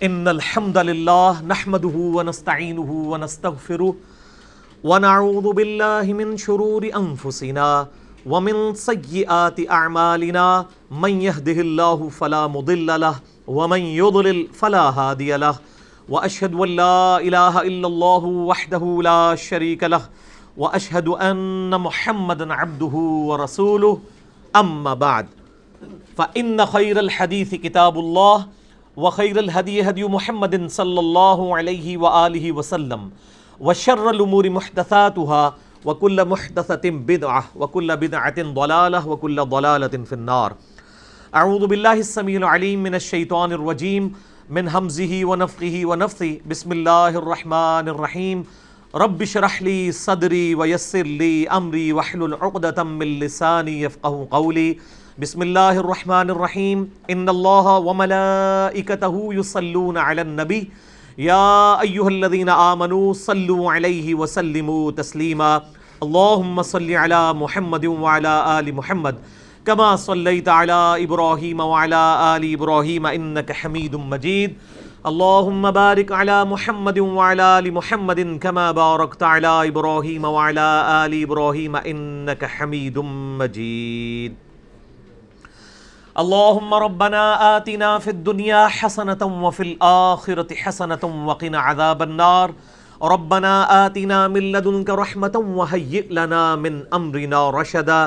ان الحمد للہ نحمده ونستعینه ونستغفره ونعوذ باللہ من شرور انفسنا ومن سیئات اعمالنا من يهده اللہ فلا مضل له ومن يضلل فلا هادی له واشهد ان لا الہ الا اللہ وحدہ لا شریک له واشهد ان محمدا عبدہ ورسولہ اما بعد فان خیر الحدیث کتاب اللہ وخیر الہدی ہدی محمد صلی اللہ علیہ وآلہ وسلم وشر الامور محدثاتها وکل محدثۃ بدعہ وکل بدعۃ ضلالہ وکل ضلالۃ فی النار۔ اعوذ باللہ السمیع العلیم من الشیطان الرجیم من ہمزہ ونفخہ ونفثہ بسم اللہ الرحمن الرحیم رب اشرح لی صدری ویسر لی امری واحلل عقدۃ من لسانی یفقہوا قولی۔ بسم اللہ الرحمن الرحیم ان اللہ وملائکتہ یصلون علی النبی یا ایہا الذین آمنوا صلوا علیہ وسلموا تسلیما۔ اللہم صل علی محمد وعلی آل محمد کما صلیت علی ابراہیم وعلی آل ابراہیم انک حمید مجید۔ اللہم بارک علی محمد وعلی آل محمد کما بارکت علی ابراہیم وعلی آل ابراہیم انک حمید مجید۔ اللہم ربنا آتنا فی الدنیا حسنة وفی الآخرة حسنة وقنا عذاب النار۔ ربنا آتنا من لدنک رحمة وہیئ لنا من امرنا رشدا۔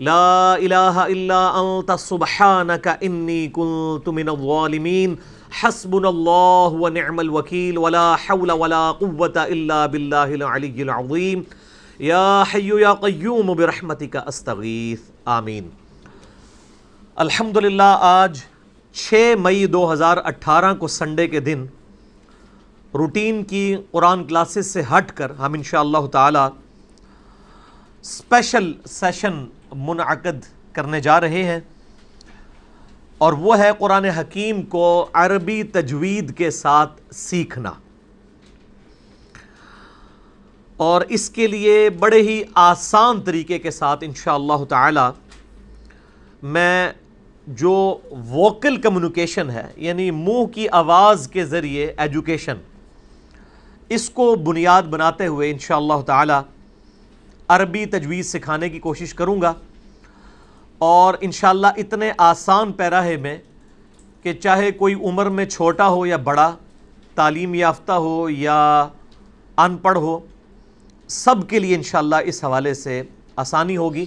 لا الہ الا انت سبحانک انی کنت من الظالمین۔ حسبنا اللہ ونعم الوکیل ولا حول ولا قوة الا باللہ العلی العظیم۔ یا حی یا قیوم برحمتک استغیث آمین۔ الحمدللہ آج 6 مئی 2018 کو سنڈے کے دن روٹین کی قرآن کلاسز سے ہٹ کر ہم انشاءاللہ تعالی اسپیشل سیشن منعقد کرنے جا رہے ہیں، اور وہ ہے قرآن حکیم کو عربی تجوید کے ساتھ سیکھنا۔ اور اس کے لیے بڑے ہی آسان طریقے کے ساتھ انشاءاللہ تعالی میں جو ووکل کمیونیکیشن ہے، یعنی منہ کی آواز کے ذریعے ایجوکیشن، اس کو بنیاد بناتے ہوئے انشاءاللہ تعالی عربی تجوید سکھانے کی کوشش کروں گا، اور انشاءاللہ اتنے آسان پیراہے میں کہ چاہے کوئی عمر میں چھوٹا ہو یا بڑا، تعلیم یافتہ ہو یا ان پڑھ ہو، سب کے لیے انشاءاللہ اس حوالے سے آسانی ہوگی۔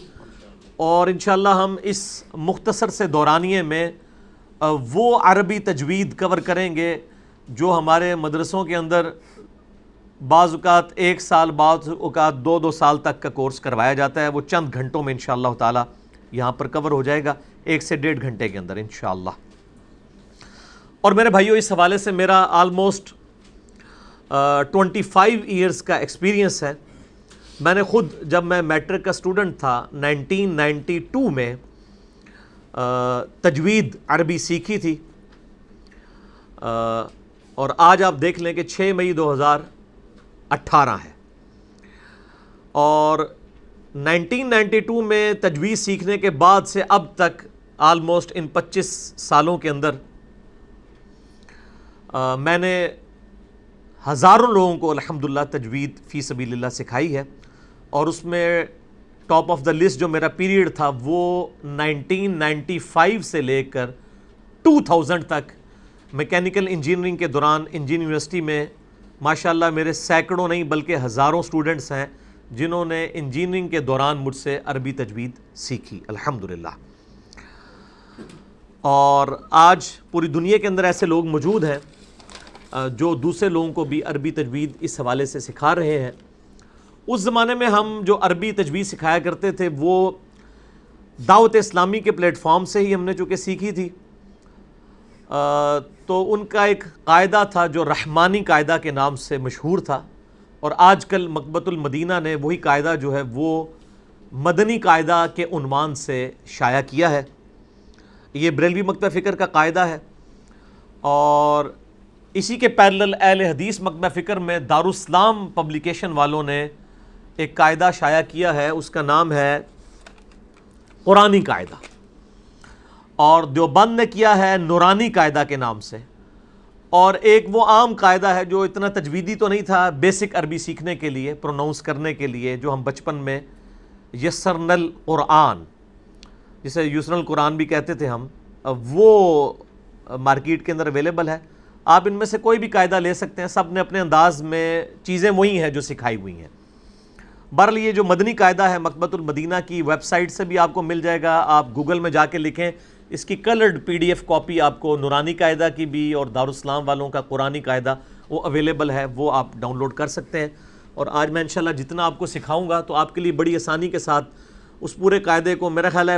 اور انشاءاللہ ہم اس مختصر سے دورانیے میں وہ عربی تجوید کور کریں گے جو ہمارے مدرسوں کے اندر بعض اوقات 1 سال، بعض اوقات 2 سال تک کا کورس کروایا جاتا ہے، وہ چند گھنٹوں میں انشاءاللہ تعالی یہاں پر کور ہو جائے گا، 1 سے 1.5 گھنٹے کے اندر انشاءاللہ۔ اور میرے بھائیوں، اس حوالے سے میرا آلموسٹ 25 ایئرز کا ایکسپیرینس ہے۔ میں نے خود جب میں میٹرک کا اسٹوڈنٹ تھا 1992 میں تجوید عربی سیکھی تھی، اور آج آپ دیکھ لیں کہ 6 مئی 2018 ہے، اور 1992 میں تجوید سیکھنے کے بعد سے اب تک آلموسٹ ان 25 سالوں کے اندر میں نے ہزاروں لوگوں کو الحمدللہ تجوید فی سبیل اللہ سکھائی ہے، اور اس میں ٹاپ آف دا لسٹ جو میرا پیریڈ تھا وہ 1995 سے لے کر 2000 تک میکینیکل انجینئرنگ کے دوران انجینئرنگ یونیورسٹی میں ماشاءاللہ میرے سینکڑوں نہیں بلکہ ہزاروں سٹوڈنٹس ہیں جنہوں نے انجینئرنگ کے دوران مجھ سے عربی تجوید سیکھی الحمدللہ۔ اور آج پوری دنیا کے اندر ایسے لوگ موجود ہیں جو دوسرے لوگوں کو بھی عربی تجوید اس حوالے سے سکھا رہے ہیں۔ اس زمانے میں ہم جو عربی تجوید سکھایا کرتے تھے وہ دعوت اسلامی کے پلیٹ فارم سے ہی ہم نے چونکہ سیکھی تھی، تو ان کا ایک قاعدہ تھا جو رحمانی قاعدہ کے نام سے مشہور تھا، اور آج کل مکتبۃ المدینہ نے وہی قاعدہ جو ہے وہ مدنی قاعدہ کے عنوان سے شائع کیا ہے۔ یہ بریلوی مکتبہ فکر کا قاعدہ ہے، اور اسی کے پیرلل اہل حدیث مکتبہ فکر میں دارالاسلام پبلیکیشن والوں نے ایک قاعدہ شائع کیا ہے، اس کا نام ہے قرآنی قاعدہ، اور دیوبند نے کیا ہے نورانی قاعدہ کے نام سے، اور ایک وہ عام قاعدہ ہے جو اتنا تجویدی تو نہیں تھا، بیسک عربی سیکھنے کے لیے، پروناؤنس کرنے کے لیے، جو ہم بچپن میں یسرنا القرآن، جسے یسرنا القرآن بھی کہتے تھے ہم، وہ مارکیٹ کے اندر اویلیبل ہے. آپ ان میں سے کوئی بھی قاعدہ لے سکتے ہیں، سب نے اپنے انداز میں چیزیں وہی ہیں جو سکھائی ہوئی ہیں. بہرحال یہ جو مدنی قاعدہ ہے مکتبۃ المدینہ کی ویب سائٹ سے بھی آپ کو مل جائے گا. آپ گوگل میں جا کے لکھیں، اس کی coloured P D F copy آپ کو نورانی قاعدہ کی بھی اور دارالاسلام والوں کا قرآنی قاعدہ وہ اویلیبل ہے، وہ آپ ڈاؤن لوڈ کر سکتے ہیں. اور آج میں انشاءاللہ جتنا آپ کو سکھاؤں گا تو آپ کے لیے بڑی آسانی کے ساتھ اس پورے قاعدے کو میرا خیال ہے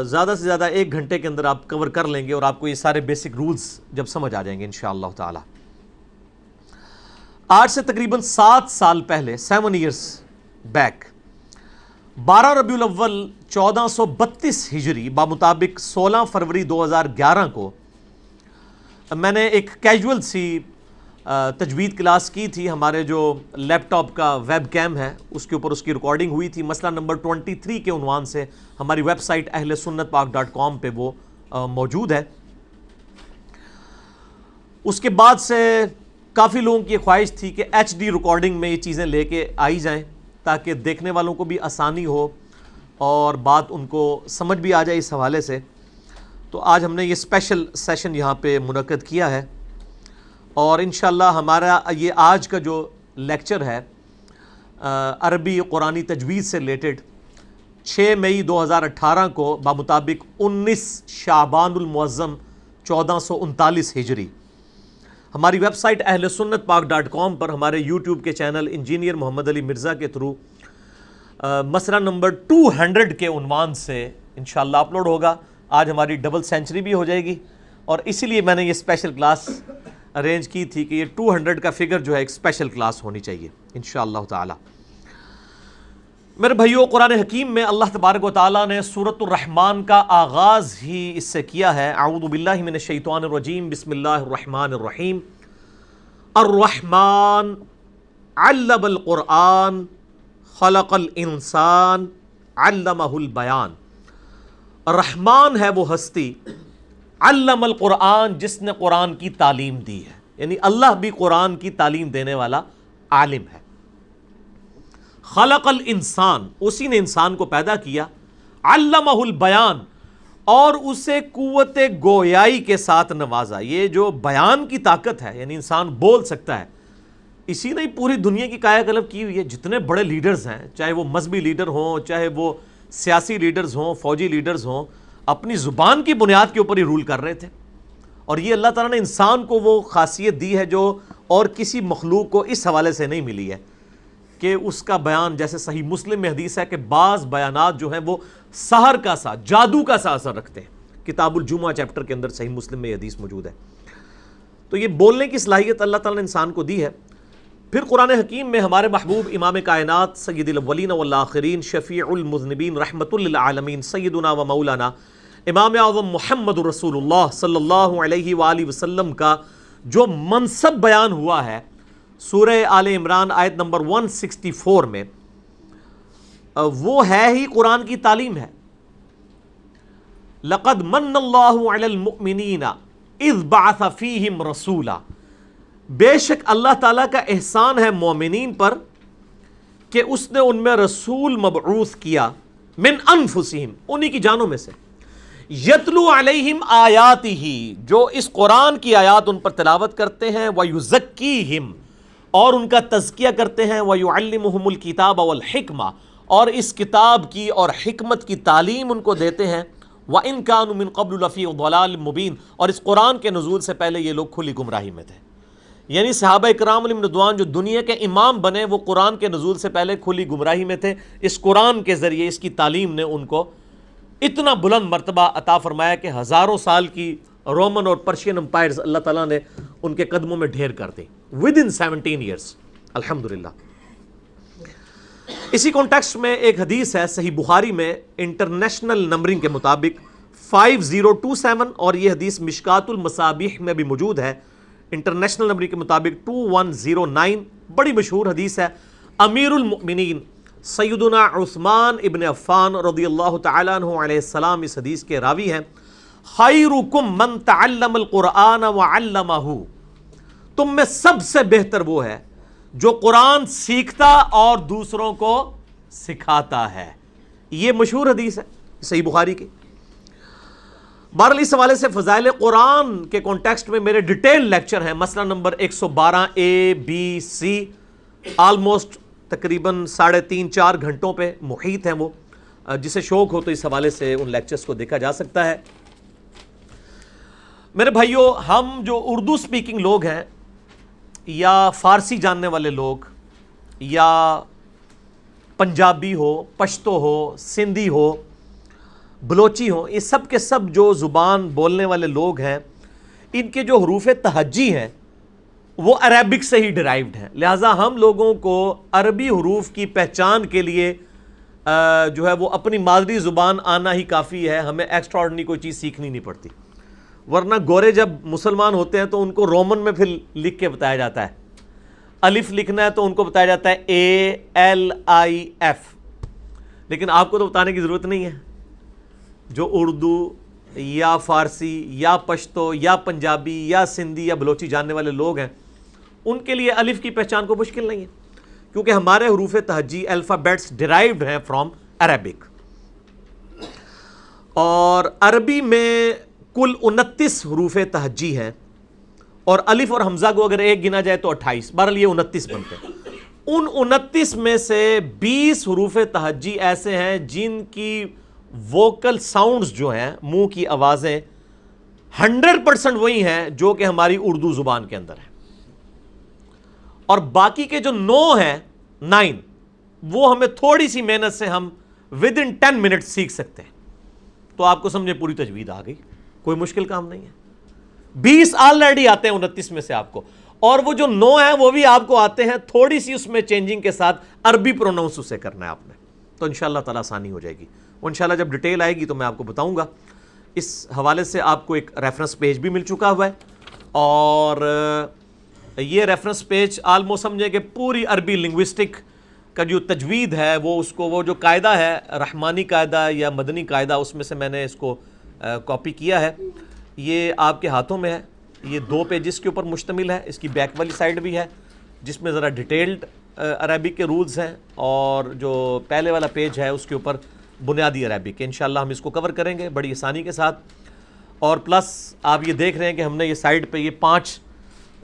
زیادہ سے زیادہ 1 گھنٹے کے اندر آپ کور کر لیں گے، اور آپ کو یہ سارے بیسک رولز جب سمجھ آ جائیں گے انشاءاللہ تعالی. آج سے تقریباً 7 سال پہلے، 7 ایئرس بیک، 12 ربیع الاول 1432 ہجری بمطابق 16 فروری 2011 کو میں نے ایک کیجول سی تجوید کلاس کی تھی. ہمارے جو لیپ ٹاپ کا ویب کیم ہے اس کے اوپر اس کی ریکارڈنگ ہوئی تھی. مسئلہ نمبر 23 کے عنوان سے ہماری ویب سائٹ ahlsunnatpak.com پہ وہ موجود ہے. اس کے بعد سے کافی لوگوں کی خواہش تھی کہ ایچ ڈی ریکارڈنگ میں یہ چیزیں لے کے آئی جائیں تاکہ دیکھنے والوں کو بھی آسانی ہو اور بات ان کو سمجھ بھی آ جائے اس حوالے سے. تو آج ہم نے یہ اسپیشل سیشن یہاں پہ منعقد کیا ہے، اور انشاءاللہ ہمارا یہ آج کا جو لیکچر ہے عربی قرآنی تجوید سے ریلیٹڈ 6 مئی 2018 کو بمطابق 19 شعبان المعظم 1439 ہجری ہماری ویب سائٹ ahlsunnatpak.com پر ہمارے یوٹیوب کے چینل انجینئر محمد علی مرزا کے تھرو مسئلہ نمبر 200 کے عنوان سے انشاءاللہ اپلوڈ ہوگا. آج ہماری ڈبل سینچری بھی ہو جائے گی، اور اسی لیے میں نے یہ اسپیشل کلاس ارینج کی تھی کہ یہ 200 کا فگر جو ہے ایک اسپیشل کلاس ہونی چاہیے انشاءاللہ تعالی. میرے بھائیو، قرآن حکیم میں اللہ تبارک و تعالیٰ نے سورۃ الرحمن کا آغاز ہی اس سے کیا ہے. اعوذ باللہ من الشیطان الرجیم، بسم اللہ الرحمن الرحیم. الرحمن علم القرآن خلق الانسان علمہ البیان. رحمان ہے وہ ہستی، علم القرآن، جس نے قرآن کی تعلیم دی ہے. یعنی اللہ بھی قرآن کی تعلیم دینے والا عالم ہے. خلق الانسان، اسی نے انسان کو پیدا کیا. علمہ البیان، اور اسے قوت گویائی کے ساتھ نوازا. یہ جو بیان کی طاقت ہے، یعنی انسان بول سکتا ہے، اسی نے پوری دنیا کی کایا کلپ کی ہوئی ہے. جتنے بڑے لیڈرز ہیں، چاہے وہ مذہبی لیڈر ہوں، چاہے وہ سیاسی لیڈرز ہوں، فوجی لیڈرز ہوں، اپنی زبان کی بنیاد کے اوپر ہی رول کر رہے تھے. اور یہ اللہ تعالیٰ نے انسان کو وہ خاصیت دی ہے جو اور کسی مخلوق کو اس حوالے سے نہیں ملی ہے کہ اس کا بیان، جیسے صحیح مسلم میں حدیث ہے کہ بعض بیانات جو ہیں وہ سحر کا سا، جادو کا سا اثر رکھتے ہیں. کتاب الجمعہ چیپٹر کے اندر صحیح مسلم میں یہ حدیث موجود ہے. تو یہ بولنے کی صلاحیت اللہ تعالیٰ نے انسان کو دی ہے. پھر قرآن حکیم میں ہمارے محبوب امام کائنات سید الاولین والآخرین شفیع المذنبین رحمۃ للعالمین سیدنا و مولانا امام اعظم محمد رسول اللہ صلی اللہ علیہ وآلہ وسلم کا جو منصب بیان ہوا ہے سورہ آل عمران آیت نمبر 164 میں، وہ ہے ہی قرآن کی تعلیم ہے. لقد من اللہ علی المؤمنین اذ بعث فیہم رسولا. بے شک اللہ تعالیٰ کا احسان ہے مومنین پر کہ اس نے ان میں رسول مبعوث کیا، من انفسہم، انہی کی جانوں میں سے، یتلو علیہم آیاتہ، جو اس قرآن کی آیات ان پر تلاوت کرتے ہیں، ویزکیہم، اور ان کا تزکیہ کرتے ہیں، ویعلمہم الکتاب والحکمہ، اور اس کتاب کی اور حکمت کی تعلیم ان کو دیتے ہیں. وَإِن كَانُوا مِن قَبْلُ لَفِي ضَلَالٍ مُبِينٍ، اور اس قرآن کے نزول سے پہلے یہ لوگ کھلی گمراہی میں تھے. یعنی صحابہ اکرام علیہم رضوان جو دنیا کے امام بنے، وہ قرآن کے نزول سے پہلے کھلی گمراہی میں تھے. اس قرآن کے ذریعے، اس کی تعلیم نے ان کو اتنا بلند مرتبہ عطا فرمایا کہ ہزاروں سال کی رومن اور پرشین امپائرز اللہ تعالیٰ نے ان کے قدموں میں ڈھیر کر دی within 17 years. الحمدللہ. اسی کانٹیکسٹ میں ایک حدیث ہے صحیح بخاری میں انٹرنیشنل نمبرنگ کے مطابق 5027، اور یہ حدیث مشکات المصابیح میں بھی موجود ہے انٹرنیشنل نمبرنگ کے مطابق 2109. بڑی مشہور حدیث ہے. امیر المؤمنین سیدنا عثمان ابن عفان رضی اللہ تعالیٰ عنہ علیہ السلام اس حدیث کے راوی ہیں. خیرکم من تعلم القرآن وعلمہ، تم میں سب سے بہتر وہ ہے جو قرآن سیکھتا اور دوسروں کو سکھاتا ہے. یہ مشہور حدیث ہے صحیح بخاری کی. بہرحال اس حوالے سے فضائل قرآن کے کانٹیکسٹ میں میرے ڈیٹیل لیکچر ہیں، مسئلہ نمبر 112 ABC، آلموسٹ تقریباً 3.5-4 گھنٹوں پہ محیط ہیں وہ. جسے شوق ہو تو اس حوالے سے ان لیکچرز کو دیکھا جا سکتا ہے. میرے بھائیوں، ہم جو اردو سپیکنگ لوگ ہیں یا فارسی جاننے والے لوگ یا پنجابی ہو، پشتو ہو، سندھی ہو، بلوچی ہو، یہ سب کے سب جو زبان بولنے والے لوگ ہیں، ان کے جو حروف تہجی ہیں وہ عربک سے ہی ڈرائیوڈ ہیں. لہٰذا ہم لوگوں کو عربی حروف کی پہچان کے لیے جو ہے وہ اپنی مادری زبان آنا ہی کافی ہے، ہمیں ایکسٹرا آرڈنری کوئی چیز سیکھنی نہیں پڑتی. ورنہ گورے جب مسلمان ہوتے ہیں تو ان کو رومن میں پھر لکھ کے بتایا جاتا ہے. الف لکھنا ہے تو ان کو بتایا جاتا ہے ALIF، لیکن آپ کو تو بتانے کی ضرورت نہیں ہے. جو اردو یا فارسی یا پشتو یا پنجابی یا سندھی یا بلوچی جاننے والے لوگ ہیں، ان کے لیے الف کی پہچان کو مشکل نہیں ہے، کیونکہ ہمارے حروف تہجی الفابیٹس ڈرائیوڈ ہیں فرام عربک. اور عربی میں کل 29 حروف تہجی ہیں، اور الف اور حمزہ کو اگر ایک گنا جائے تو 28، بہرحال یہ 29 بنتے ہیں. ان 29 میں سے 20 حروف تہجی ایسے ہیں جن کی ووکل ساؤنڈز جو ہیں، منہ کی آوازیں 100% وہی ہیں جو کہ ہماری اردو زبان کے اندر ہیں. اور باقی کے جو 9 وہ ہمیں تھوڑی سی محنت سے ہم within 10 منٹ سیکھ سکتے ہیں. تو آپ کو سمجھے پوری تجوید آ گئی، کوئی مشکل کام نہیں ہے. 20 آلریڈی آتے ہیں 29 میں سے آپ کو، اور وہ جو 9 ہیں وہ بھی آپ کو آتے ہیں، تھوڑی سی اس میں چینجنگ کے ساتھ عربی پروناؤنس اسے کرنا ہے آپ نے. تو انشاءاللہ تعالیٰ آسانی ہو جائے گی. اور انشاءاللہ جب ڈیٹیل آئے گی تو میں آپ کو بتاؤں گا. اس حوالے سے آپ کو ایک ریفرنس پیج بھی مل چکا ہوا ہے، اور یہ ریفرنس پیج آلموسٹ سمجھے کہ پوری عربی لنگوسٹک کا جو تجوید ہے وہ اس کو، وہ جو قاعدہ ہے رحمانی قاعدہ یا مدنی قاعدہ، اس میں سے میں نے اس کو کاپی کیا ہے. یہ آپ کے ہاتھوں میں ہے. یہ 2 پیجز کے اوپر مشتمل ہے. اس کی بیک والی سائڈ بھی ہے جس میں ذرا ڈیٹیلڈ عربک کے رولز ہیں، اور جو پہلے والا پیج ہے اس کے اوپر بنیادی عربک. انشاءاللہ ہم اس کو کور کریں گے بڑی آسانی کے ساتھ. اور پلس آپ یہ دیکھ رہے ہیں کہ ہم نے یہ سائڈ پہ یہ 5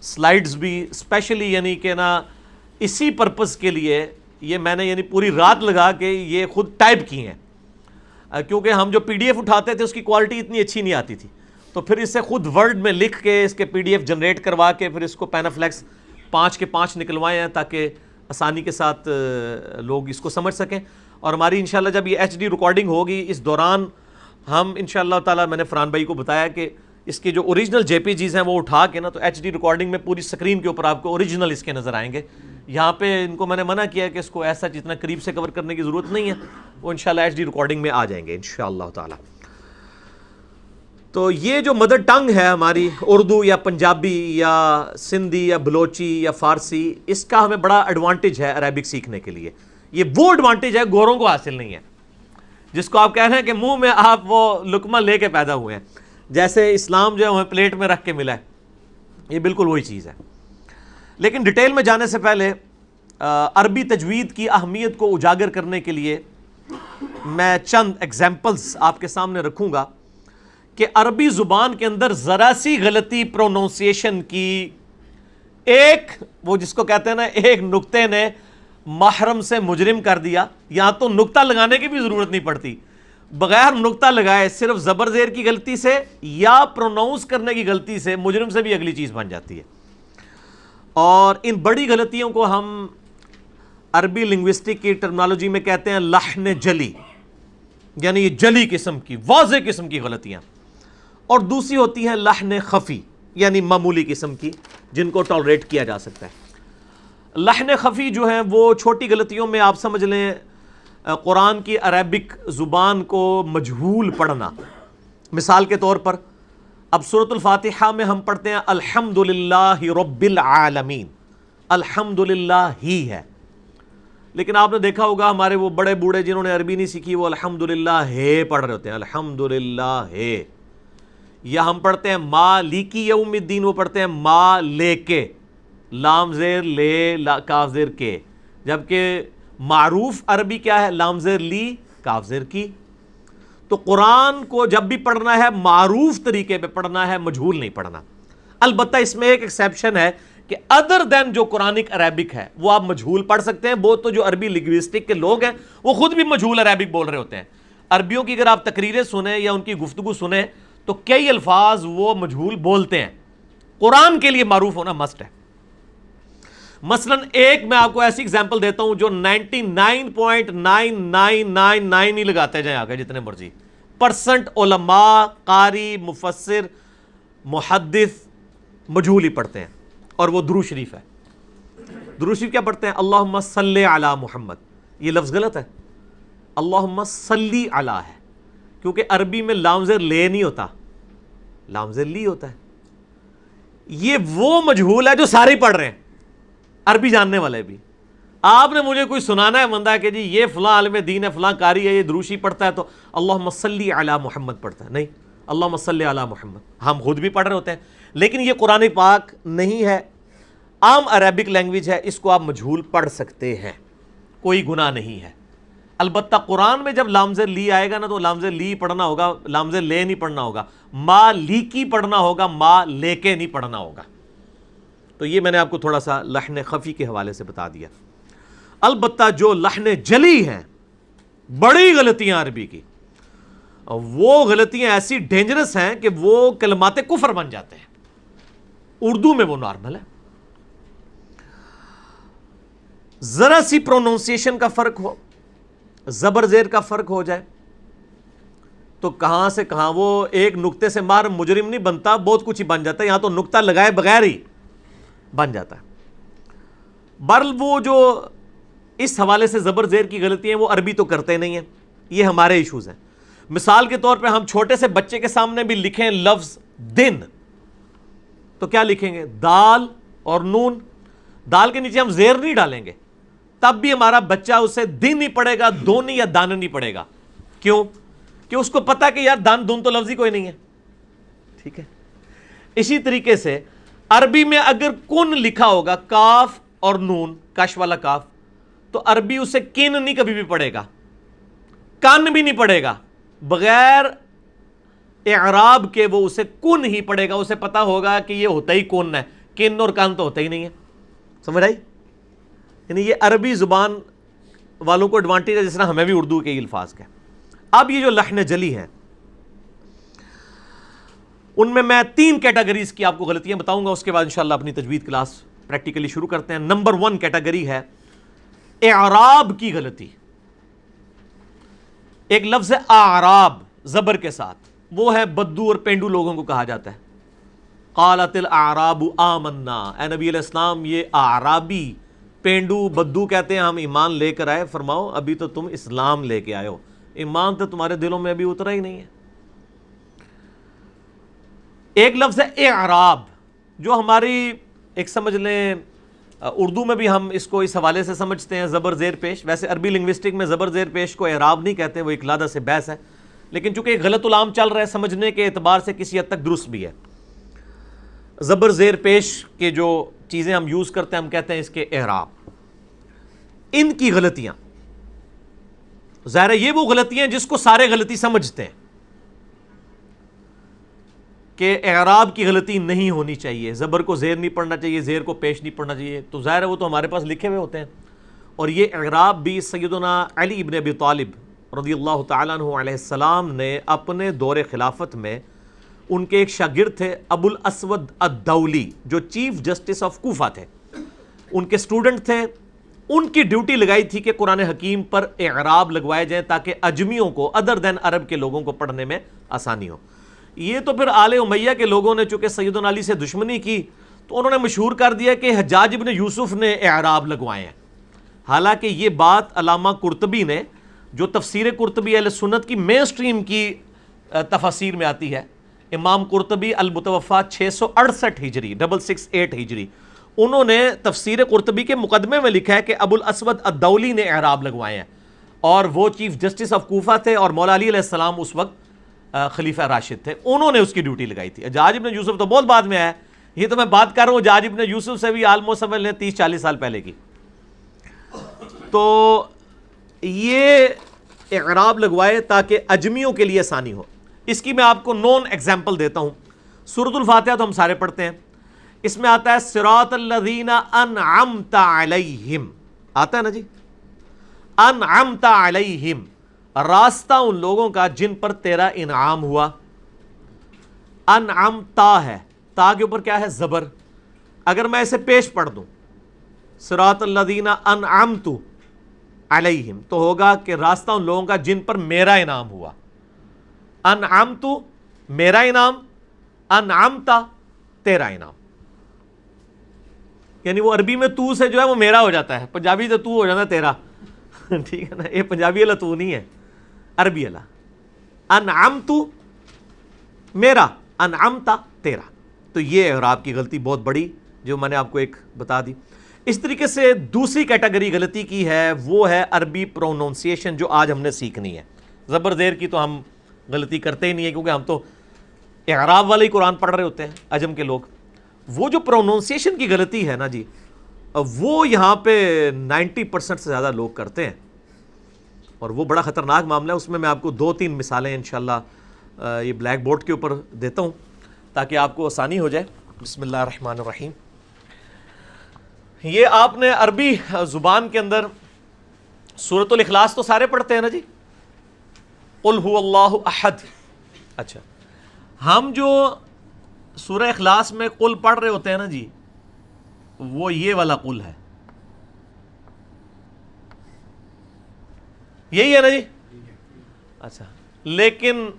سلائیڈز بھی اسپیشلی یعنی کہ نا اسی پرپس کے لیے یہ میں نے یعنی پوری رات لگا کے یہ خود ٹائپ کی ہیں، کیونکہ ہم جو PDF اٹھاتے تھے اس کی کوالٹی اتنی اچھی نہیں آتی تھی. تو پھر اسے خود ورڈ میں لکھ کے اس کے PDF جنریٹ کروا کے پھر اس کو پینافلیکس 5 کے 5 نکلوائے ہیں تاکہ آسانی کے ساتھ لوگ اس کو سمجھ سکیں. اور ہماری انشاءاللہ جب یہ HD ریکارڈنگ ہوگی اس دوران ہم انشاءاللہ تعالیٰ، میں نے فرحان بھائی کو بتایا کہ اس کے جو اوریجنل JPGs ہیں وہ اٹھا کے نا تو HD ریکارڈنگ میں پوری سکرین کے اوپر آپ کو اوریجنل اس کے نظر آئیں گے. یہاں پہ ان کو میں نے منع کیا کہ اس کو ایسا جتنا قریب سے کور کرنے کی ضرورت نہیں ہے، وہ انشاءاللہ HD ریکارڈنگ میں آ جائیں گے انشاءاللہ تعالیٰ. تو یہ جو مدر ٹنگ ہے ہماری اردو یا پنجابی یا سندھی یا بلوچی یا فارسی، اس کا ہمیں بڑا ایڈوانٹیج ہے عربک سیکھنے کے لیے. یہ وہ ایڈوانٹیج ہے گوروں کو حاصل نہیں ہے، جس کو آپ کہہ رہے ہیں کہ منہ میں آپ وہ لقمہ لے کے پیدا ہوئے ہیں، جیسے اسلام جو ہے ہمیں پلیٹ میں رکھ کے ملا ہے. یہ بالکل وہی چیز ہے. لیکن ڈیٹیل میں جانے سے پہلے عربی تجوید کی اہمیت کو اجاگر کرنے کے لیے میں چند ایگزامپلز آپ کے سامنے رکھوں گا کہ عربی زبان کے اندر ذرا سی غلطی پروننسیشن کی، ایک وہ جس کو کہتے ہیں نا ایک نقطے نے محرم سے مجرم کر دیا. یہاں تو نقطہ لگانے کی بھی ضرورت نہیں پڑتی، بغیر نقطہ لگائے صرف زبر زیر کی غلطی سے یا پروناؤنس کرنے کی غلطی سے مجرم سے بھی اگلی چیز بن جاتی ہے. اور ان بڑی غلطیوں کو ہم عربی لنگوسٹک کی ٹرمنالوجی میں کہتے ہیں لحن جلی، یعنی یہ جلی قسم کی واضح قسم کی غلطیاں. اور دوسری ہوتی ہے لحن خفی، یعنی معمولی قسم کی جن کو ٹالریٹ کیا جا سکتا ہے. لحن خفی جو ہیں وہ چھوٹی غلطیوں میں آپ سمجھ لیں قرآن کی عربک زبان کو مجہول پڑھنا. مثال کے طور پر اب سورۃ الفاتحہ میں ہم پڑھتے ہیں الحمدللہ رب العالمین، الحمدللہ ہی ہے، لیکن آپ نے دیکھا ہوگا ہمارے وہ بڑے بوڑھے جنہوں نے عربی نہیں سیکھی وہ الحمدللہ ہے پڑھ رہے ہوتے ہیں، الحمدللہ ہے. یا ہم پڑھتے ہیں مالکی یوم الدین، وہ پڑھتے ہیں ما لے کے، لام زیر لے کاف زیر کے، جبکہ معروف عربی کیا ہے؟ لام زیر لی کاف زیر کی۔ تو قرآن کو جب بھی پڑھنا ہے معروف طریقے پہ پڑھنا ہے، مجہول نہیں پڑھنا۔ البتہ اس میں ایک ایکسیپشن ہے کہ ادر دین جو قرآنک عربک ہے وہ آپ مجہول پڑھ سکتے ہیں۔ وہ تو جو عربی لنگوسٹک کے لوگ ہیں وہ خود بھی مجہول عربک بول رہے ہوتے ہیں۔ عربیوں کی اگر آپ تقریریں سنیں یا ان کی گفتگو سنیں تو کئی الفاظ وہ مجہول بولتے ہیں۔ قرآن کے لیے معروف ہونا مسٹ ہے۔ مثلا ایک میں آپ کو ایسی اگزامپل دیتا ہوں جو 99.9999 ہی لگاتے جائیں آگے جتنے مرضی % علماء، قاری، مفسر، محدث مجہول ہی پڑھتے ہیں، اور وہ درود شریف ہے۔ درود شریف کیا پڑھتے ہیں؟ اللہم صلی علی محمد۔ یہ لفظ غلط ہے، اللہم صلی علی ہے، کیونکہ عربی میں لام زیر لے نہیں ہوتا، لام زیر لی ہوتا ہے۔ یہ وہ مجہول ہے جو سارے پڑھ رہے ہیں، عربی جاننے والے بھی۔ آپ نے مجھے کوئی سنانا ہے بندہ کہ جی یہ فلاں عالم دین ہے، فلاں قاری ہے، یہ درود شریف پڑھتا ہے، تو اللہم صلی علی محمد پڑھتا ہے، نہیں، اللہم صلی علی محمد ہم خود بھی پڑھ رہے ہوتے ہیں، لیکن یہ قرآن پاک نہیں ہے، عام عربک لینگویج ہے، اس کو آپ مجہول پڑھ سکتے ہیں، کوئی گناہ نہیں ہے۔ البتہ قرآن میں جب لام زیر لی آئے گا نا تو لام زیر لی پڑھنا ہوگا، لام زیر لے نہیں پڑھنا ہوگا، ما لی کی پڑھنا ہوگا، ما لے کے نہیں پڑھنا ہوگا۔ تو یہ میں نے آپ کو تھوڑا سا لحن خفی کے حوالے سے بتا دیا۔ البتہ جو لحن جلی ہیں، بڑی غلطیاں عربی کی، وہ غلطیاں ایسی ڈینجرس ہیں کہ وہ کلمات کفر بن جاتے ہیں۔ اردو میں وہ نارمل ہے، ذرا سی پروننسیشن کا فرق ہو، زبر زیر کا فرق ہو جائے تو کہاں سے کہاں وہ ایک نقطے سے مار مجرم نہیں بنتا، بہت کچھ ہی بن جاتا ہے، یہاں تو نقطہ لگائے بغیر ہی بن جاتا ہے۔ بہرحال وہ جو اس حوالے سے زبر زیر کی غلطی ہیں وہ عربی تو کرتے نہیں ہیں، یہ ہمارے ایشوز ہیں۔ مثال کے طور پہ ہم چھوٹے سے بچے کے سامنے بھی لکھیں لفظ دن تو کیا لکھیں گے؟ دال اور نون، دال کے نیچے ہم زیر نہیں ڈالیں گے، تب بھی ہمارا بچہ اسے دن ہی پڑھے گا، دونی یا دان نہیں پڑھے گا۔ کیوں؟ کہ اس کو پتا کہ یار دان دون تو لفظ ہی کوئی نہیں ہے، ٹھیک ہے۔ اسی طریقے سے عربی میں اگر کن لکھا ہوگا کاف اور نون، کش والا کاف، تو عربی اسے کن نہیں کبھی بھی پڑھے گا، کن بھی نہیں پڑھے گا، بغیر اعراب کے وہ اسے کن ہی پڑھے گا۔ اسے پتا ہوگا کہ یہ ہوتا ہی کن ہے، کن اور کن تو ہوتا ہی نہیں ہے۔ سمجھ آئی؟ یعنی یہ عربی زبان والوں کو ایڈوانٹیج ہے، جس طرح ہمیں بھی اردو کے الفاظ کا۔ اب یہ جو لحن جلی ہیں ان میں 3 کیٹیگریز کی آپ کو غلطیاں بتاؤں گا، اس کے بعد انشاءاللہ اپنی تجوید کلاس پریکٹیکلی شروع کرتے ہیں۔ نمبر 1 کیٹیگری ہے اعراب کی غلطی۔ ایک لفظ ہے اعراب زبر کے ساتھ، وہ ہے بدو اور پینڈو لوگوں کو کہا جاتا ہے۔ قالت الاعراب آمنا، اے نبی علیہ السلام یہ اعرابی، پینڈو بدو کہتے ہیں ہم ایمان لے کر آئے، فرماؤ ابھی تو تم اسلام لے کے آئے ہو، ایمان تو تمہارے دلوں میں ابھی اترا ہی نہیں ہے۔ ایک لفظ ہے اعراب، جو ہماری ایک سمجھ لیں اردو میں بھی ہم اس کو اس حوالے سے سمجھتے ہیں زبر زیر پیش، ویسے عربی لنگوسٹک میں زبر زیر پیش کو اعراب نہیں کہتے، وہ ایک علیحدہ سے بحث ہے، لیکن چونکہ ایک غلط العام چل رہا ہے سمجھنے کے اعتبار سے کسی حد تک درست بھی ہے۔ زبر زیر پیش کے جو چیزیں ہم یوز کرتے ہیں ہم کہتے ہیں اس کے اعراب۔ ان کی غلطیاں ظاہر ہے یہ وہ غلطیاں جس کو سارے غلطی سمجھتے ہیں کہ اعراب کی غلطی نہیں ہونی چاہیے، زبر کو زیر نہیں پڑھنا چاہیے، زیر کو پیش نہیں پڑھنا چاہیے، تو ظاہر ہے وہ تو ہمارے پاس لکھے ہوئے ہوتے ہیں۔ اور یہ اعراب بھی سیدنا علی ابن ابی طالب رضی اللہ تعالیٰ عنہ علیہ السلام نے اپنے دور خلافت میں، ان کے ایک شاگرد تھے ابو الاسود الدولی جو چیف جسٹس آف کوفہ تھے، ان کے سٹوڈنٹ تھے، ان کی ڈیوٹی لگائی تھی کہ قرآن حکیم پر اعراب لگوائے جائیں تاکہ اجمیوں کو ادر دین عرب کے لوگوں کو پڑھنے میں آسانی ہو۔ یہ تو پھر آل امیہ کے لوگوں نے چونکہ سیدنا علی سے دشمنی کی تو انہوں نے مشہور کر دیا کہ حجاج ابن یوسف نے اعراب لگوائے ہیں۔ حالانکہ یہ بات علامہ قرطبی نے، جو تفسیر قرطبی اہل سنت کی مین سٹریم کی تفاسیر میں آتی ہے، امام قرطبی المتوفا 668 ہجری 668 ہجری، انہوں نے تفسیر قرطبی کے مقدمے میں لکھا ہے کہ ابو الاسود الدولی نے اعراب لگوائے ہیں، اور وہ چیف جسٹس آف کوفہ تھے اور مولا علی علیہ السلام اس وقت خلیفہ راشد تھے، انہوں نے اس کی ڈیوٹی لگائی تھی۔ حجاج ابن یوسف تو بہت بعد میں آیا، یہ تو میں بات کر رہا ہوں حجاج ابن یوسف سے بھی آلموسٹ سمجھ لیں 30-40 سال پہلے کی۔ تو یہ اعراب لگوائے تاکہ اجمیوں کے لیے آسانی ہو۔ اس کی میں آپ کو نون ایگزامپل دیتا ہوں۔ سورۃ الفاتحہ تو ہم سارے پڑھتے ہیں، اس میں آتا ہے صراط الذین انعمت علیہم، آتا ہے نا جی، انعمت علیہم، راستہ ان لوگوں کا جن پر تیرا انعام ہوا۔ انعم تا ہے، تا کے اوپر کیا ہے؟ زبر۔ اگر میں اسے پیش پڑھ دوں صراط الذین انعمت علیہم تو ہوگا کہ راستہ ان لوگوں کا جن پر میرا انعام ہوا۔ انعمت میرا انعام، انعمتا تیرا انعام، یعنی وہ عربی میں تو سے جو ہے وہ میرا ہو جاتا ہے، پنجابی سے تو ہو جاتا ہے تیرا، ٹھیک ہے نا؟ یہ پنجابی والا تو نہیں ہے، عربی والا۔ انعمت میرا، انعمتا تیرا۔ تو یہ اعراب کی غلطی بہت بڑی جو میں نے آپ کو ایک بتا دی۔ اس طریقے سے دوسری کیٹیگری غلطی کی ہے، وہ ہے عربی پروننسیشن، جو آج ہم نے سیکھنی ہے۔ زبر زیر کی تو ہم غلطی کرتے ہی نہیں ہیں، کیونکہ ہم تو اعراب والے ہی قرآن پڑھ رہے ہوتے ہیں، عجم کے لوگ۔ وہ جو پروننسیشن کی غلطی ہے نا جی، وہ یہاں پہ 90% سے زیادہ لوگ کرتے ہیں، اور وہ بڑا خطرناک معاملہ ہے۔ اس میں آپ کو 2-3 مثالیں انشاءاللہ یہ بلیک بورڈ کے اوپر دیتا ہوں تاکہ آپ کو آسانی ہو جائے۔ بسم اللہ الرحمن الرحیم۔ یہ آپ نے عربی زبان کے اندر سورۃ الاخلاص تو سارے پڑھتے ہیں نا جی، قل هو اللہ احد۔ اچھا، ہم جو سورہ اخلاص میں قل پڑھ رہے ہوتے ہیں نا جی، وہ یہ والا قل ہے، یہی ہے نا جی؟ اچھا، لیکن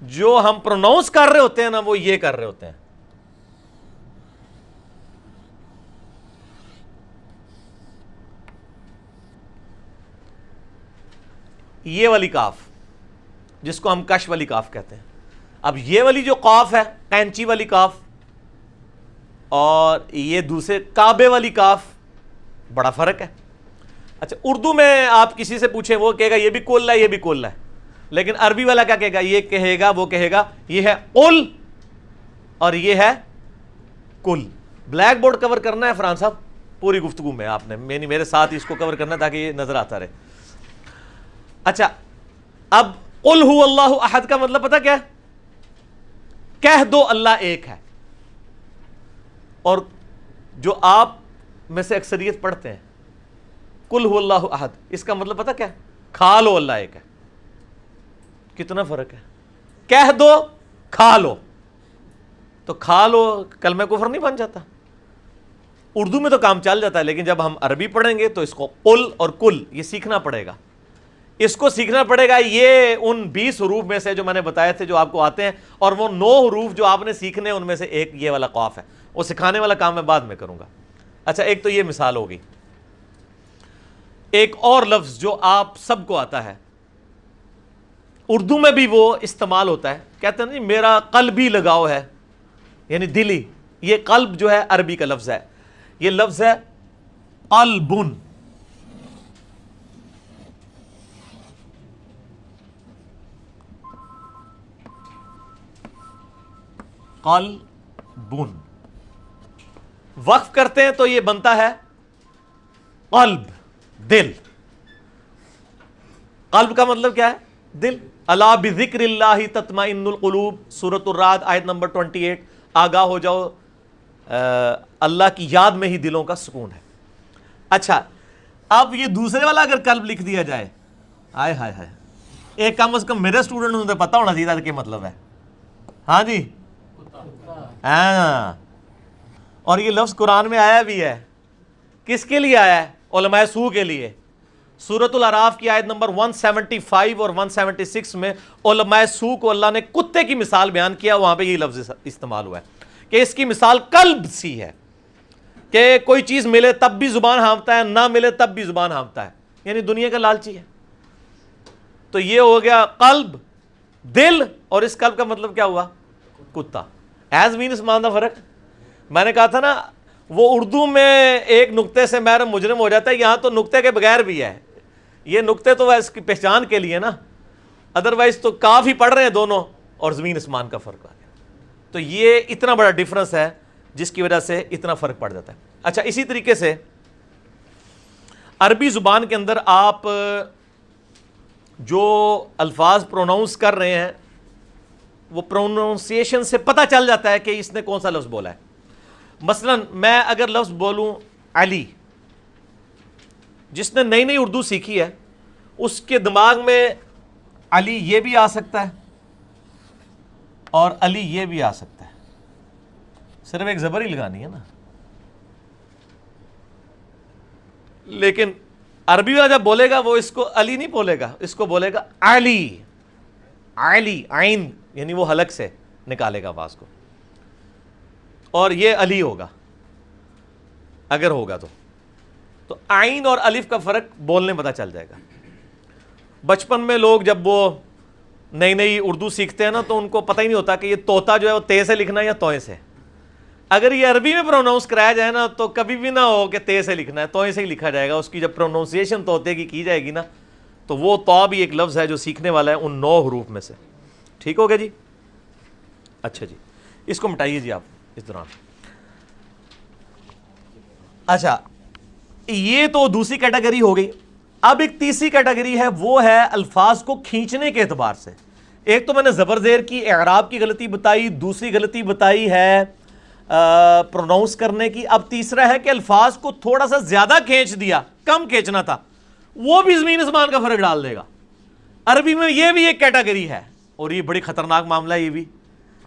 جو ہم پروناؤنس کر رہے ہوتے ہیں نا، وہ یہ کر رہے ہوتے ہیں، یہ والی کاف جس کو ہم کش والی کاف کہتے ہیں۔ اب یہ والی جو قاف ہے، قینچی والی کاف، اور یہ دوسرے کعبے والی کاف، بڑا فرق ہے۔ اچھا، اردو میں آپ کسی سے پوچھیں وہ کہے گا یہ بھی کل ہے، یہ بھی کل ہے، لیکن عربی والا کیا کہے گا؟ یہ کہے گا، وہ کہے گا یہ ہے قل اور یہ ہے کل۔ بلیک بورڈ کور کرنا ہے فرحان صاحب پوری گفتگو میں، آپ نے میرے ساتھ ہی اس کو کور کرنا ہے تاکہ یہ نظر آتا رہے۔ اچھا، اب قل هو اللہ احد کا مطلب پتہ کیا ہے؟ کہہ دو اللہ ایک ہے۔ اور جو آپ میں سے اکثریت پڑھتے ہیں قل هو اللہ احد، اس کا مطلب پتہ کیا ہے؟ کھا لو اللہ ایک ہے۔ کتنا فرق ہے؟ کہہ دو، کھا لو، تو کھا لو کلمہ کفر نہیں بن جاتا؟ اردو میں تو کام چل جاتا ہے، لیکن جب ہم عربی پڑھیں گے تو اس کو قل اور کل یہ سیکھنا پڑے گا، اس کو سیکھنا پڑے گا۔ یہ ان 20 حروف میں سے جو میں نے بتائے تھے جو آپ کو آتے ہیں، اور وہ 9 حروف جو آپ نے سیکھنے ان میں سے ایک یہ والا قاف ہے، وہ سکھانے والا کام میں بعد میں کروں گا۔ اچھا، ایک تو یہ مثال ہوگی۔ ایک اور لفظ جو آپ سب کو آتا ہے، اردو میں بھی وہ استعمال ہوتا ہے، کہتے ہیں نا جی میرا قلبی لگاؤ ہے، یعنی دلی۔ یہ قلب جو ہے عربی کا لفظ ہے، یہ لفظ ہے قلبن۔ قلبن وقف کرتے ہیں تو یہ بنتا ہے قلب، دل۔ قلب کا مطلب کیا ہے؟ دل۔ الا بذکر اللہ تطمئن القلوب، سورۃ الرعد آیت نمبر 28۔ آگاہ ہو جاؤ، اللہ کی یاد میں ہی دلوں کا سکون ہے۔ اچھا، اب یہ دوسرے والا اگر قلب لکھ دیا جائے، ہائے ہائے ہائے، ایک کم از کم میرے اسٹوڈنٹ کو پتا ہونا چاہیے کہ مطلب ہے۔ ہاں جی، ہاں، اور یہ لفظ قرآن میں آیا بھی ہے۔ کس کے لیے آیا ہے؟ علماء سو کے لیے۔ سورۃ الاعراف کی آیت نمبر 175 اور 176 میں علماء سو کو اللہ نے کتے کی مثال بیان کیا، وہاں پہ یہ لفظ استعمال ہوا ہے کہ اس کی مثال قلب سی ہے، کہ کوئی چیز ملے تب بھی زبان ہانپتا ہے، نہ ملے تب بھی زبان ہانپتا ہے، یعنی دنیا کا لالچی ہے۔ تو یہ ہو گیا قلب، دل، اور اس قلب کا مطلب کیا ہوا؟ کتا۔ ایز مینس ماننا فرق۔ میں نے کہا تھا نا، وہ اردو میں ایک نقطے سے محرم مجرم ہو جاتا ہے، یہاں تو نقطے کے بغیر بھی ہے۔ یہ نقطے تو اس کی پہچان کے لیے نا، ادروائز تو کاف ہی پڑھ رہے ہیں دونوں، اور زمین اسمان کا فرق آ گیا. تو یہ اتنا بڑا ڈفرنس ہے جس کی وجہ سے اتنا فرق پڑ جاتا ہے. اچھا اسی طریقے سے عربی زبان کے اندر آپ جو الفاظ پروناؤنس کر رہے ہیں وہ پروناؤنسیشن سے پتہ چل جاتا ہے کہ اس نے کون سا لفظ بولا ہے. مثلا میں اگر لفظ بولوں علی، جس نے نئی نئی اردو سیکھی ہے اس کے دماغ میں علی یہ بھی آ سکتا ہے اور علی یہ بھی آ سکتا ہے، صرف ایک زبر ہی لگانی ہے نا. لیکن عربی والا جب بولے گا وہ اس کو علی نہیں بولے گا، اس کو بولے گا علی. علی عین یعنی وہ حلق سے نکالے گا آواز کو، اور یہ علی ہوگا اگر ہوگا تو عین اور الف کا فرق بولنے میں پتہ چل جائے گا. بچپن میں لوگ جب وہ نئی نئی اردو سیکھتے ہیں نا تو ان کو پتہ ہی نہیں ہوتا کہ یہ طوطا جو ہے وہ تے سے لکھنا ہے یا توئے سے. اگر یہ عربی میں پروناؤنس کرایا جائے نا تو کبھی بھی نہ ہو کہ تے سے لکھنا ہے، توئے سے ہی لکھا جائے گا. اس کی جب پروناؤنسیشن طوطے کی جائے گی نا تو وہ تو بھی ایک لفظ ہے جو سیکھنے والا ہے ان 9 حروف میں سے. ٹھیک ہو گیا جی؟ اچھا جی اس کو مٹائیے جی آپ اس دوران. اچھا یہ تو دوسری کیٹیگری ہو گئی. اب ایک تیسری کیٹیگری ہے، وہ ہے الفاظ کو کھینچنے کے اعتبار سے. ایک تو میں نے زبر زیر کی اعراب کی غلطی بتائی، دوسری غلطی بتائی ہے پروناؤنس کرنے کی. اب تیسرا ہے کہ الفاظ کو تھوڑا سا زیادہ کھینچ دیا، کم کھینچنا تھا، وہ بھی زمین اسمان کا فرق ڈال دے گا. عربی میں یہ بھی ایک کیٹیگری ہے اور یہ بڑی خطرناک معاملہ ہے یہ بھی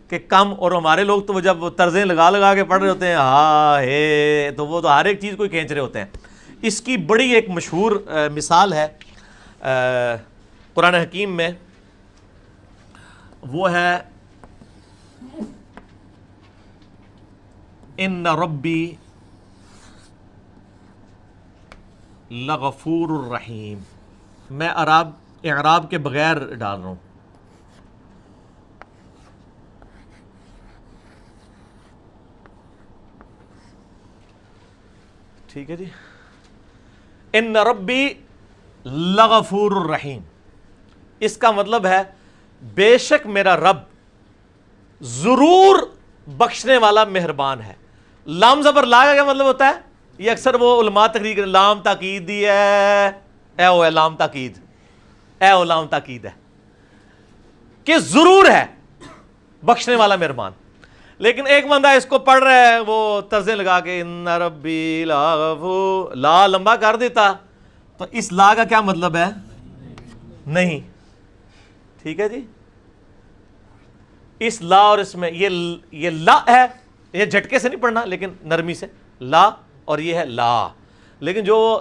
کہ کم. اور ہمارے لوگ تو جب طرزیں لگا کے پڑھ رہے ہوتے ہیں ہاں ہے تو وہ تو ہر ایک چیز کو ہی کھینچ رہے ہوتے ہیں. اس کی بڑی ایک مشہور مثال ہے قرآن حکیم میں، وہ ہے ان ربی لغفور الرحیم. میں اعراب کے بغیر ڈال رہا ہوں. ٹھیک ہے جی. ان ربی لغفور الرحیم، اس کا مطلب ہے بے شک میرا رب ضرور بخشنے والا مہربان ہے. لام زبر لا کا کیا مطلب ہوتا ہے؟ یہ اکثر وہ علماء تقریر لام تاکید دی ہے، اے لام تاکید، لام تاکید ہے کہ ضرور ہے بخشنے والا مہربان. لیکن ایک بندہ اس کو پڑھ رہا ہے وہ طرزیں لگا کے ان ربی لا لمبا کر دیتا تو اس لا کا کیا مطلب ہے؟ نہیں. ٹھیک ہے جی. اس لا اور اس میں یہ لا ہے، یہ جھٹکے سے نہیں پڑھنا لیکن نرمی سے لا، اور یہ ہے لا. لیکن جو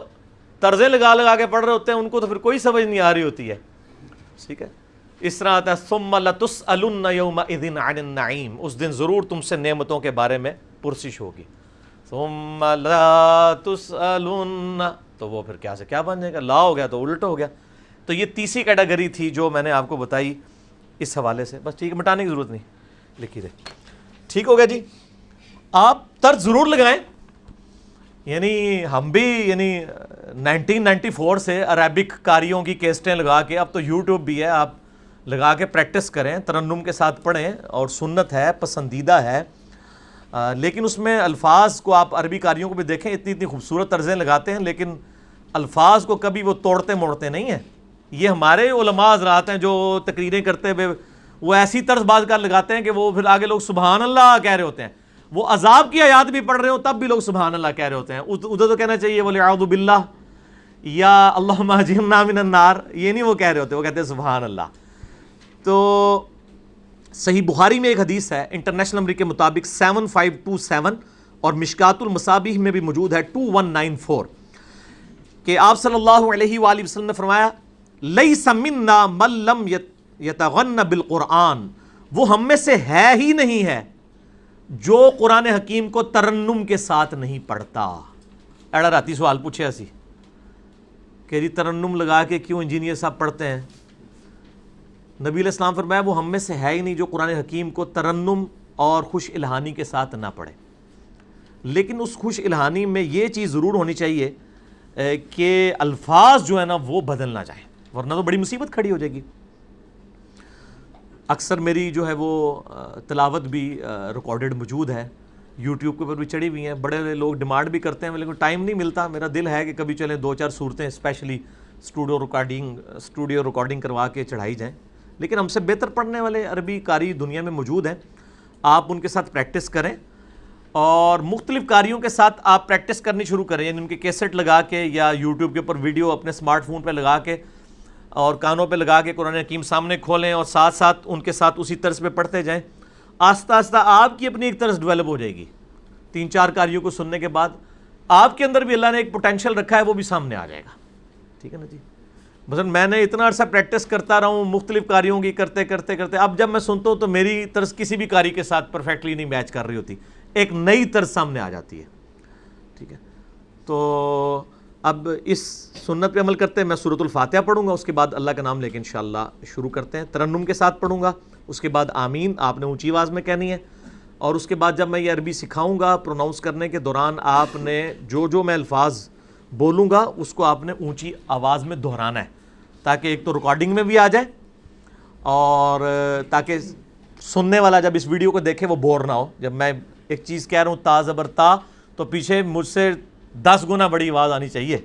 طرزیں لگا کے پڑھ رہے ہوتے ہیں ان کو تو پھر کوئی سمجھ نہیں آ رہی ہوتی ہے. ٹھیک ہے. اس طرح آتا ہے ثم لتسألن یومئذ عن النعیم، اس دن ضرور تم سے نعمتوں کے بارے میں پرسش ہوگی. ثم لا تسألن، تو وہ پھر کیا سے کیا بن جائے گا؟ لا ہو گیا تو الٹ ہو گیا. تو یہ تیسری کیٹیگری تھی جو میں نے آپ کو بتائی اس حوالے سے. بس ٹھیک ہے، مٹانے کی ضرورت نہیں، لکھی رہے. ٹھیک ہو گیا جی. آپ طرز ضرور لگائیں. یعنی ہم بھی 1994 سے عربک قاریوں کی کیسٹیں لگا کے، اب تو یوٹیوب بھی ہے، آپ لگا کے پریکٹس کریں، ترنم کے ساتھ پڑھیں، اور سنت ہے، پسندیدہ ہے. لیکن اس میں الفاظ کو آپ عربی قاریوں کو بھی دیکھیں، اتنی خوبصورت طرزیں لگاتے ہیں لیکن الفاظ کو کبھی وہ توڑتے موڑتے نہیں ہیں. یہ ہمارے علماء حضرات ہیں جو تقریریں کرتے ہوئے وہ ایسی طرز باز کر لگاتے ہیں کہ وہ پھر آگے لوگ سبحان اللہ کہہ رہے ہوتے ہیں. وہ عذاب کی آیات بھی پڑھ رہے ہوں تب بھی لوگ سبحان اللہ کہہ رہے ہوتے ہیں. ادھر تو کہنا چاہیے وَلِعَوْذُ بِاللَّهِ یا اللہم اجرنا من النار، یہ نہیں وہ کہہ رہے ہوتے، وہ کہتے ہیں سبحان اللہ. تو صحیح بخاری میں ایک حدیث ہے انٹرنیشنل نمبر کے مطابق 7527 اور مشکات المصابیح میں بھی موجود ہے 2194 کہ آپ صلی اللہ علیہ وآلہ وسلم نے فرمایا لیس منا من لم یتغن بالقرآن، وہ ہم میں سے ہے ہی نہیں ہے جو قرآن حکیم کو ترنم کے ساتھ نہیں پڑھتا. ایڑا راتی سوال پوچھے ایسی کہ جی ترنم لگا کے کیوں انجینئر صاحب پڑھتے ہیں؟ نبی علیہ السلام فرمایا وہ ہم میں سے ہے ہی نہیں جو قرآن حکیم کو ترنم اور خوش الہانی کے ساتھ نہ پڑھے. لیکن اس خوش الہانی میں یہ چیز ضرور ہونی چاہیے کہ الفاظ جو ہے نا وہ بدل نہ جائیں، ورنہ تو بڑی مصیبت کھڑی ہو جائے گی. اکثر میری جو ہے وہ تلاوت بھی ریکارڈڈ موجود ہے، یوٹیوب کے اوپر بھی چڑھی ہوئی ہیں. بڑے لوگ ڈیمانڈ بھی کرتے ہیں لیکن ٹائم نہیں ملتا. میرا دل ہے کہ کبھی چلیں 2-4 صورتیں اسپیشلی اسٹوڈیو ریکارڈنگ کروا کے چڑھائی جائیں. لیکن ہم سے بہتر پڑھنے والے عربی قاری دنیا میں موجود ہیں. آپ ان کے ساتھ پریکٹس کریں اور مختلف قاریوں کے ساتھ آپ پریکٹس کرنی شروع کریں. یعنی ان کے کیسٹ لگا کے یا یوٹیوب کے اوپر ویڈیو اپنے اسمارٹ فون پہ لگا کے اور کانوں پہ لگا کے قرآن حکیم سامنے کھولیں اور ساتھ ساتھ ان کے ساتھ اسی طرز پہ پڑھتے جائیں. آہستہ آہستہ آپ کی اپنی ایک طرز ڈیولپ ہو جائے گی. 3-4 قاریوں کو سننے کے بعد آپ کے اندر بھی اللہ نے ایک پوٹینشیل رکھا ہے، وہ بھی سامنے آ جائے گا. ٹھیک ہے نا جی. مثلا میں نے اتنا عرصہ پریکٹس کرتا رہا ہوں مختلف قاریوں کی کرتے کرتے کرتے، اب جب میں سنتا ہوں تو میری طرز کسی بھی قاری کے ساتھ پرفیکٹلی نہیں میچ کر رہی ہوتی، ایک نئی طرز سامنے آ جاتی ہے. ٹھیک ہے. تو اب اس سنت پہ عمل کرتے ہیں. میں سورۃ الفاتحہ پڑھوں گا، اس کے بعد اللہ کا نام لے کے انشاءاللہ شروع کرتے ہیں. ترنم کے ساتھ پڑھوں گا، اس کے بعد آمین آپ نے اونچی آواز میں کہنی ہے. اور اس کے بعد جب میں یہ عربی سکھاؤں گا پروناؤنس کرنے کے دوران آپ نے جو میں الفاظ بولوں گا اس کو آپ نے اونچی آواز میں دہرانا ہے، تاکہ ایک تو ریکارڈنگ میں بھی آ جائے اور تاکہ سننے والا جب اس ویڈیو کو دیکھے وہ بور نہ ہو. جب میں ایک چیز کہہ رہا ہوں تا زبر تا، تو پیچھے مجھ سے 10 گنا بڑی آواز آنی چاہیے.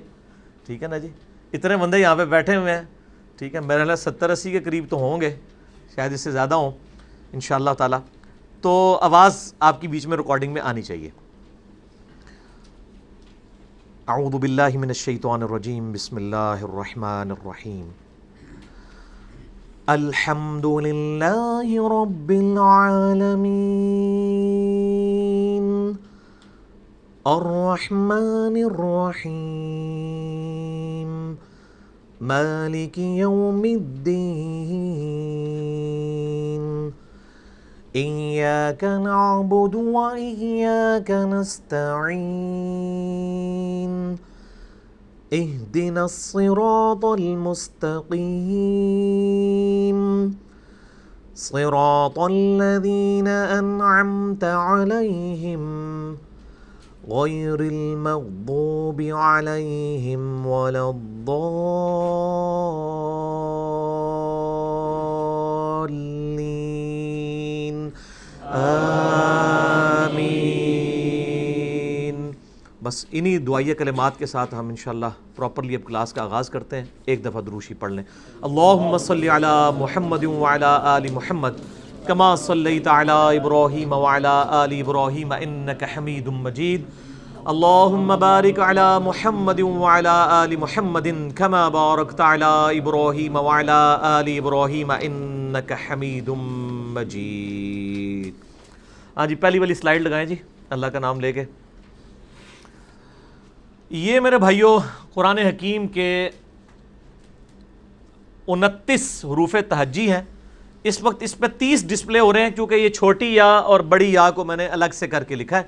ٹھیک ہے نا جی. اتنے بندے یہاں پہ بیٹھے ہوئے ہیں. ٹھیک ہے. میرے خیال 70-80 کے قریب تو ہوں گے، شاید اس سے زیادہ ہوں انشاءاللہ تعالی. تو آواز آپ کی بیچ میں ریکارڈنگ میں آنی چاہیے. اعوذ باللہ من الشیطان الرجیم، بسم اللہ الرحمن الرحیم. الحمد للہ رب العالمین الرحمن الرحیم مالک یوم الدین ایاک نعبد و ایاک نستعین اہدنا الصراط المستقیم صراط الذین انعمت علیہم غیر المغضوب علیہم ولا الضالین آمین. بس انہی دعائیہ کلمات کے ساتھ ہم انشاءاللہ پراپرلی اب کلاس کا آغاز کرتے ہیں. ایک دفعہ دروشی پڑھ لیں. اللہم صلی علی محمد وعلی آل محمد کما صلیت علی ابراہیم وعلی آل ابراہیم انک حمید مجید. اللہم بارک علی محمد وعلی آل محمد کما بارکت علی ابراہیم وعلی آل ابراہیم انک حمید مجید. ہاں جی پہلی والی سلائیڈ لگائیں جی اللہ کا نام لے کے. یہ میرے بھائیوں قرآن حکیم کے 29 حروف تہجی ہیں. اس وقت اس پہ 30 ڈسپلے ہو رہے ہیں کیونکہ یہ چھوٹی یا اور بڑی یا کو میں نے الگ سے کر کے لکھا ہے.